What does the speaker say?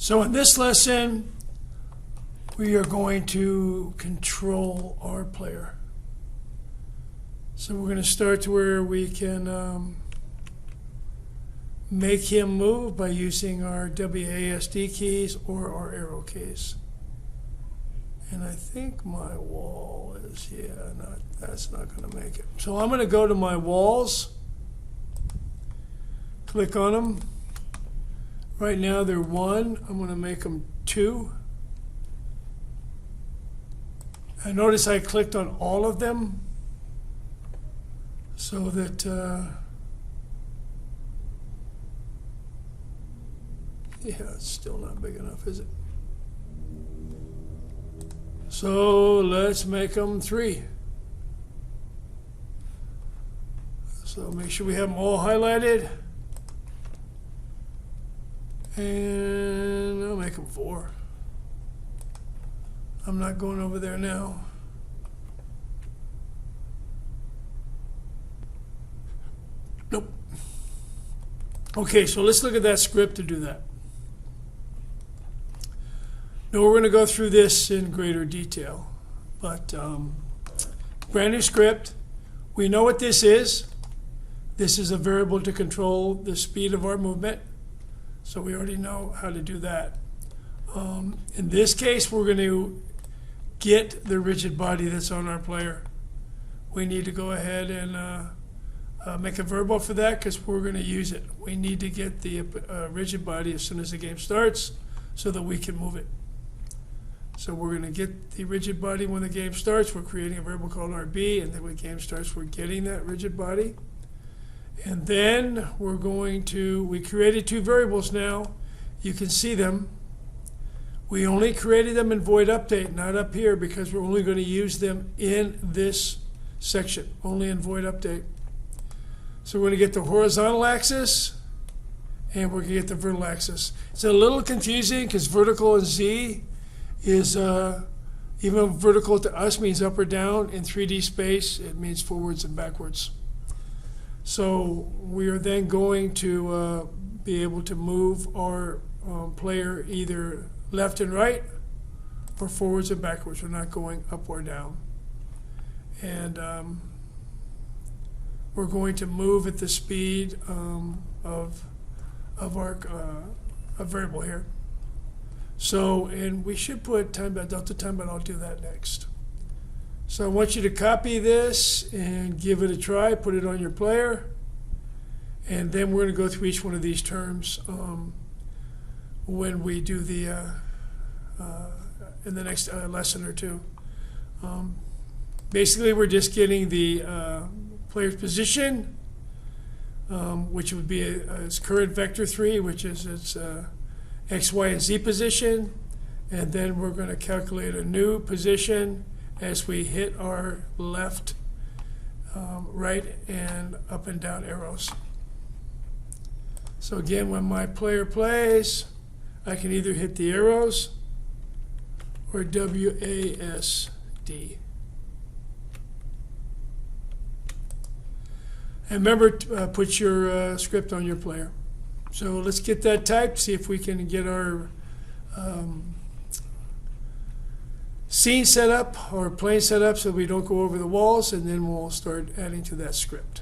So in this lesson, we are going to control our player. So we're going to start to where we can make him move by using our WASD keys or our arrow keys. And I think my wall is, that's not going to make it. So I'm going to go to my walls, click on them. Right now they're 1. I'm going to make them 2. And notice I clicked on all of them so that it's still not big enough, is it? So let's make them 3. So make sure we have them all highlighted. And I'll make them 4. I'm not going over there now. Nope. Okay, so let's look at that script to do that. Now we're going to go through this in greater detail, but brand new script. We know what this is. This is a variable to control the speed of our movement. So we already know how to do that. In this case, we're going to get the rigid body that's on our player. We need to go ahead and make a variable for that because we're going to use it. We need to get the rigid body as soon as the game starts so that we can move it. So we're going to get the rigid body when the game starts. We're creating a variable called RB, and then when the game starts, we're getting that rigid body. And then we're going to, we created 2 variables now. You can see them. We only created them in void update, not up here, because we're only going to use them in this section, only in void update. So we're going to get the horizontal axis, and we're going to get the vertical axis. It's a little confusing because vertical and Z is, even vertical to us means up or down. In 3D space, it means forwards and backwards. So we are then going to be able to move our player either left and right or forwards and backwards. We're not going up or down. And we're going to move at the speed of our variable here. So, and we should put time by delta time, but I'll do that next. So I want you to copy this and give it a try, put it on your player, and then we're going to go through each one of these terms when we do the, in the next lesson or two. Basically, we're just getting the player's position, which would be its current vector 3, which is its X, Y, and Z position, and then we're going to calculate a new position as we hit our left, right, and up and down arrows. So again, when my player plays, I can either hit the arrows or WASD. And remember, put your script on your player. So let's get that typed, see if we can get our scene set up or plane set up so we don't go over the walls, and then we'll start adding to that script.